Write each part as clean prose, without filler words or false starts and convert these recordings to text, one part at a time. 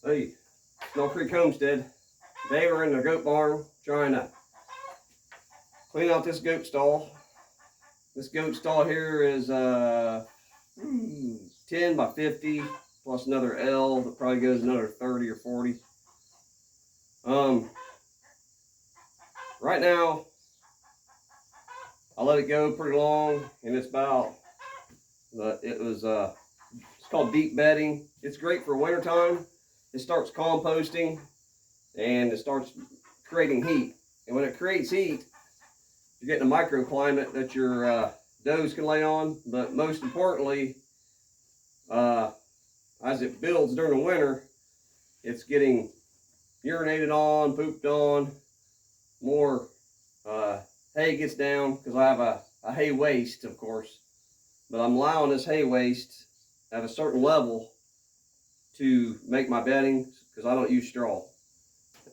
Hey, Snow Creek Homestead. Today we're in the goat barn trying to clean out this goat stall. This goat stall here is 10 by 50 plus another L that probably goes another 30 or 40. Right now I let it go pretty long, and it's about it's called deep bedding. It's great for wintertime. It starts composting and it starts creating heat. And when it creates heat, you're getting a microclimate that your does can lay on. But most importantly, as it builds during the winter, it's getting urinated on, pooped on, more hay gets down, because I have a hay waste, of course. But I'm allowing this hay waste at a certain level to make my bedding, because I don't use straw.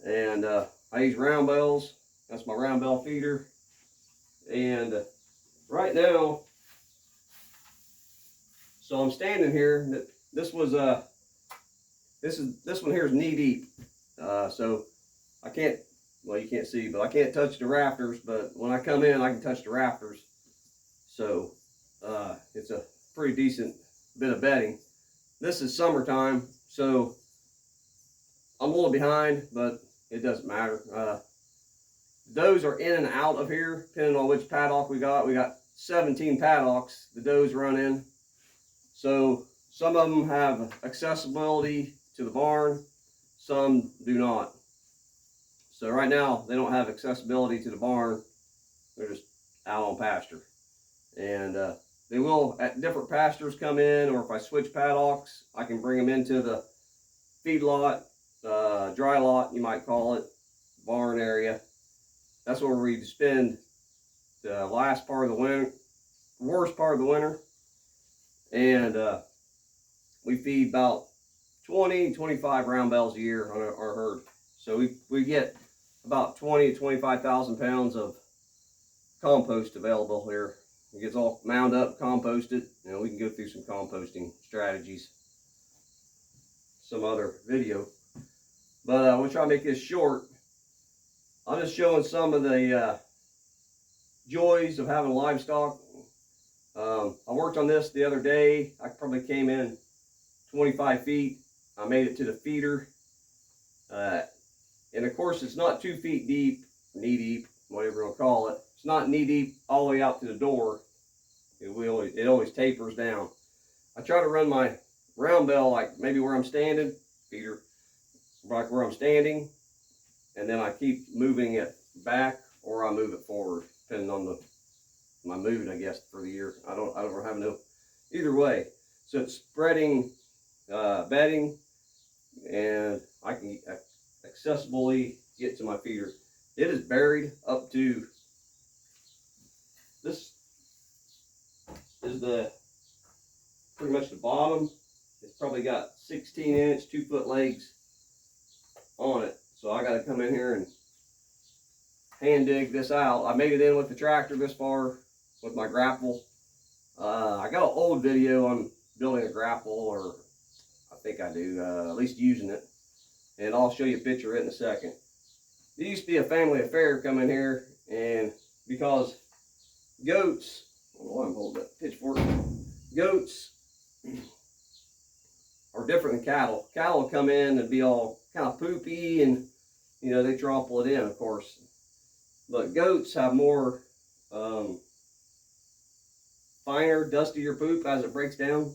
And I use round bells. That's my round bell feeder. And right now, so I'm standing here. This one here is knee deep. So I can't, well, you can't see, but I can't touch the rafters. But when I come in, I can touch the rafters. So it's a pretty decent bit of bedding. This is summertime, so I'm a little behind, but it doesn't matter. Does are in and out of here, depending on which paddock we got. We got 17 paddocks the does run in. So some of them have accessibility to the barn, some do not. So right now, they don't have accessibility to the barn. They're just out on pasture. And they will, at different pastures, come in, or if I switch paddocks, I can bring them into the feed lot, dry lot, you might call it, barn area. That's where we spend the last part of the winter, worst part of the winter. And we feed about 20-25 round bells a year on our herd. So we get about 20 to 25,000 pounds of compost available here. It gets all mound up, composted. You know, we can go through some composting strategies some other video. But we'll try to make this short. I'm just showing some of the joys of having livestock. I worked on this the other day. I probably came in 25 feet. I made it to the feeder. And of course, it's not 2 feet deep, knee deep, whatever you'll call it. It's not knee deep all the way out to the door. It always tapers down. I try to run my round bell like maybe where I'm standing, feeder, like where I'm standing, and then I keep moving it back, or I move it forward, depending on my mood, I guess, for the year. I don't have no either way. So it's spreading bedding, and I can accessibly get to my feeder. It is buried up to, this is pretty much the bottom. It's probably got 16-inch 2-foot legs on it. So I got to come in here and hand dig this out. I made it in with the tractor this far with my grapple. I got an old video on building a grapple, or I think I do, at least using it. And I'll show you a picture of it in a second. It used to be a family affair coming here, and because goats, I don't know why I'm holding that pitchfork. Goats are different than cattle. Cattle come in and be all kind of poopy, and you know, they trample it in, of course. But goats have more finer, dustier poop as it breaks down,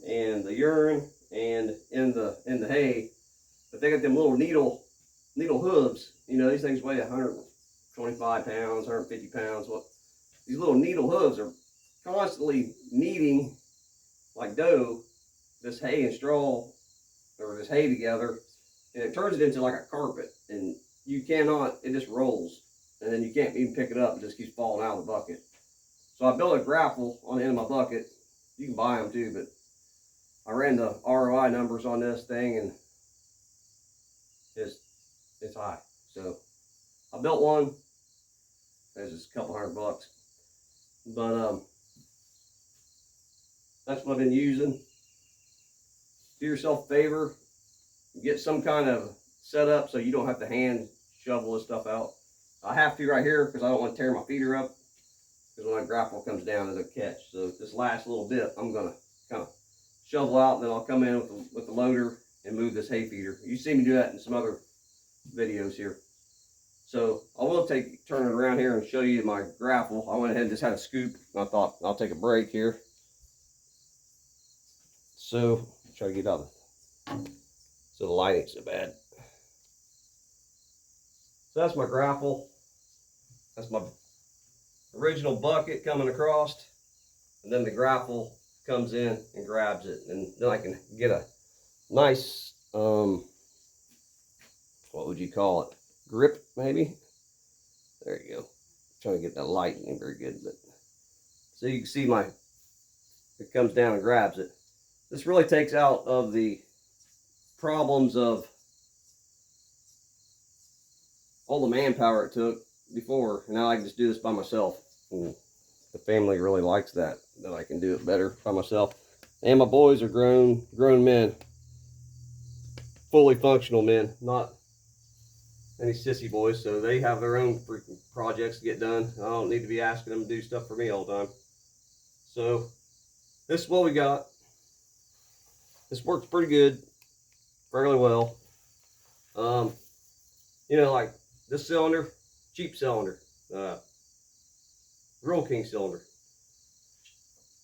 and the urine and in the hay. But they got them little needle hooves. You know, these things weigh 125 pounds, 150 pounds. What these little needle hooves are constantly kneading, like dough, this hay and straw, or this hay together, and it turns it into like a carpet, and you cannot, it just rolls, and then you can't even pick it up. It just keeps falling out of the bucket. So I built a grapple on the end of my bucket. You can buy them too, but I ran the ROI numbers on this thing, and it's high. So I built one. It's just a couple $100, but that's what I've been using. Do yourself a favor, get some kind of setup so you don't have to hand shovel this stuff out. I have to right here because I don't want to tear my feeder up, because when my grapple comes down it'll catch. So this last little bit I'm gonna kind of shovel out, and then I'll come in with the loader and move this hay feeder. You see me do that in some other videos here. So I will turn it around here and show you my grapple. I went ahead and just had a scoop, and I thought I'll take a break here. So try to get out of so the light ain't so bad. So that's my grapple. That's my original bucket coming across, and then the grapple comes in and grabs it, and then I can get a nice what would you call it, grip maybe. There you go. Trying to get that light in very good, but so you can see it comes down and grabs it. This really takes out of the problems of all the manpower it took before. Now I can just do this by myself, and the family really likes that I can do it better by myself. And my boys are grown men, fully functional men, not any sissy boys, so they have their own freaking projects to get done. I don't need to be asking them to do stuff for me all the time. So this is what we got. This works pretty good, fairly well. You know, like this cylinder, cheap cylinder, Rural King cylinder,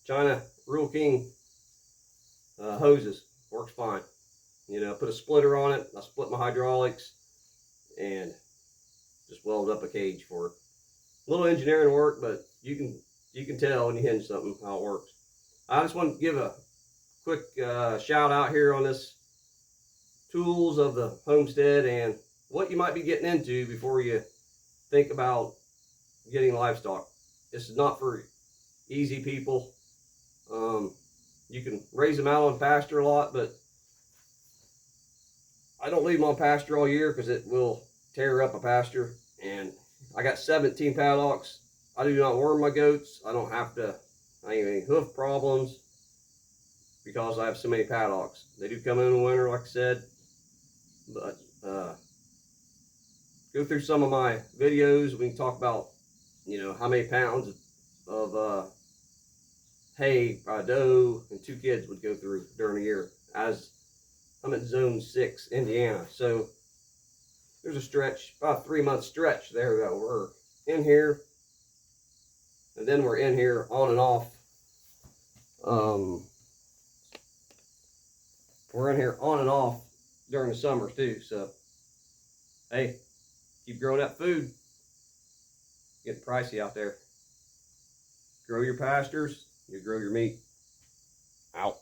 China Rural King hoses, works fine. You know, put a splitter on it. I split my hydraulics and just welded up a cage for it. A little engineering work, but you can tell when you hinge something how it works. I just want to give a quick shout out here on this tools of the homestead and what you might be getting into before you think about getting livestock. This is not for easy people. You can raise them out on pasture a lot, but I don't leave them on pasture all year because it will tear up a pasture. And I got 17 paddocks. I do not worm my goats. I don't have to, I ain't any hoof problems because I have so many paddocks. They do come in the winter, like I said, but go through some of my videos. We can talk about, you know, how many pounds of hay a doe and 2 kids would go through during a year. As I'm at zone 6, Indiana, so there's a stretch, about a 3-month stretch there that we're in here, and then we're in here on and off. We're in here on and off during the summer too. So hey, keep growing that food. Getting pricey out there. Grow your pastures, you grow your meat. Out.